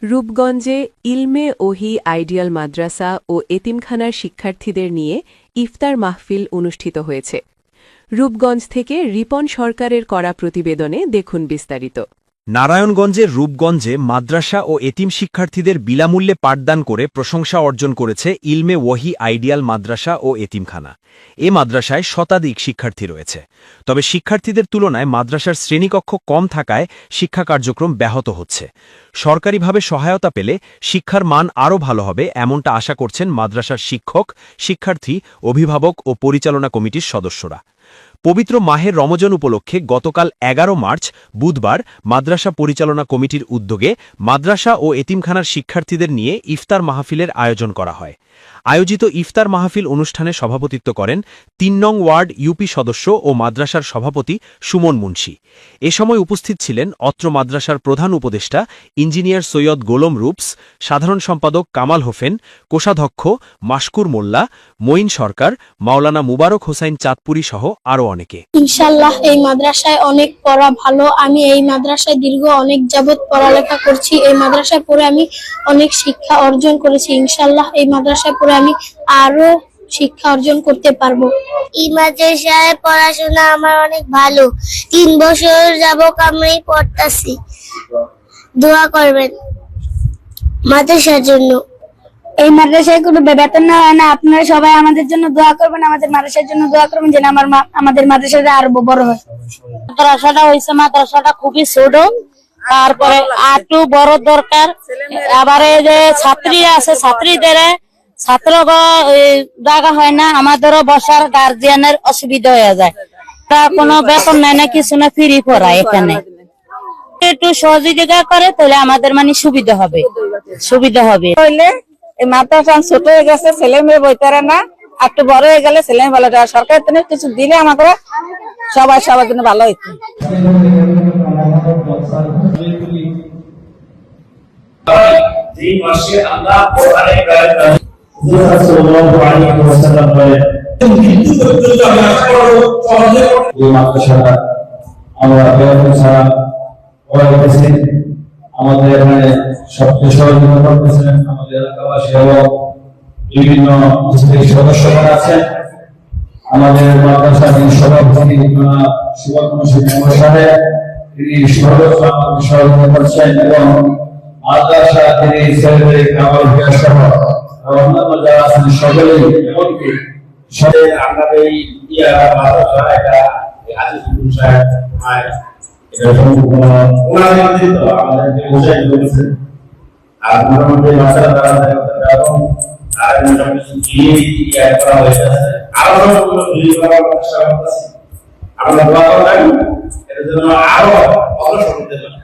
রূপগঞ্জে ইলমে ওহি আইডিয়াল মাদ্রাসা ও এতিমখানার শিক্ষার্থীদের নিয়ে ইফতার মাহফিল অনুষ্ঠিত হয়েছে। রূপগঞ্জ থেকে রিপন সরকারের করা প্রতিবেদনে দেখুন বিস্তারিত। নারায়ণগঞ্জের রূপগঞ্জে মাদ্রাসা ও এতিম শিক্ষার্থীদের বিনামূল্যে পাঠদান করে প্রশংসা অর্জন করেছে ইলমে ওহি আইডিয়াল মাদ্রাসা ও এতিমখানা। এ মাদ্রাসায় শতাধিক শিক্ষার্থী রয়েছে, তবে শিক্ষার্থীদের তুলনায় মাদ্রাসার শ্রেণীকক্ষ কম থাকায় শিক্ষা কার্যক্রম ব্যাহত হচ্ছে। সরকারিভাবে সহায়তা পেলে শিক্ষার মান আরও ভালো হবে, এমনটা আশা করছেন মাদ্রাসার শিক্ষক, শিক্ষার্থী, অভিভাবক ও পরিচালনা কমিটির সদস্যরা। পবিত্র মাহের রমজান উপলক্ষে গতকাল ১১ মার্চ বুধবার মাদ্রাসা পরিচালনা কমিটির উদ্যোগে মাদ্রাসা ও এতিমখানার শিক্ষার্থীদের নিয়ে ইফতার মাহফিলের আয়োজন করা হয়। আয়োজিত ইফতার মাহফিল অনুষ্ঠানে সভাপতিত্ব করেন ৩ নং ওয়ার্ড ইউপি সদস্য ও মাদ্রাসার সভাপতি সুমন মুন্সি। এ সময় উপস্থিত ছিলেন অত্র মাদ্রাসার প্রধান উপদেষ্টা ইঞ্জিনিয়ার সৈয়দ গোলম রূপস, সাধারণ সম্পাদক কামাল হোসেন, কোষাধ্যক্ষ মাশকুর মোল্লা, মঈন সরকার, মাওলানা মুবারক হোসাইন চাঁদপুরি সহ আরও অনেকে। ইনশাআল্লাহ এই মাদ্রাসায় অনেক পড়া ভালো। আমি এই মাদ্রাসায় দীর্ঘ অনেক যাবত পড়ালেখা করছি। এই মাদ্রাসায় পড়ে আমি অনেক শিক্ষা অর্জন করেছি। ইনশাআল্লাহ এই মাদ্রাসায় পড়ে আমি আরো শিক্ষা অর্জন করতে পারবো। এই মাদ্রাসায় পড়াশোনা আমার অনেক ভালো। ৩ বছর যাবত আমি পড়তাছি। দোয়া করবেন মাদ্রাসার জন্য। এই মাদ্রাসায় কোনো বেতন না হয় না, আপনারা সবাই আমাদের জন্য দোয়া করবেন, আমাদের মাদ্রাসার জন্য দোয়া করবেন যেন আমাদের মাদ্রাসাটা আরো বড় হয়। মাদ্রাসাটা খুবই ছোট, তারপরে একটু বড় দরকার। আবার এই যে ছাত্রী আছে, ছাত্রীদের ছাত্র জায়গা হয় না, আমাদেরও বসার গার্জিয়ানের অসুবিধা হয়ে যায়। তা কোনো বেতন নেয় না, কিছু না, ফ্রি পড়ায়। এখানে একটু সহযোগিতা করে তাহলে আমাদের মানে সুবিধা হবে। এই মাদ্রাসা ছোট হয়ে গেছে, ছেলে মেয়ে বইতারে না, একটু বড় হয়ে গেলে ছেলে মেয়ে ভালো। সরকার কিছু দিলে আমাকে সবার জন্য ভালো হইতো। আমাদের এখানে সবচেয়ে সহযোগিতা করতেছেন আমাদের এলাকাবাসী এবং বিভিন্ন সদস্যরা আছেন। আমাদের মাদ্রাসার সভাপতি সাহেব, তিনি সর্বোচ্চ আমাদের সহযোগিতা করছেন এবং মাদ্রাসা তিনি ছেলেদের খাবার বিকাশ সহ অন্যান্য যারা আছেন সকলেই, এমনকি আমরা এই মাদ্রাসা এটা আজিজুল সাহেব আর মোটামুটি বাচ্চারা তারা আর আমরা দোয়া করলাম এর জন্য আরো অগ্রসর হতে পারি।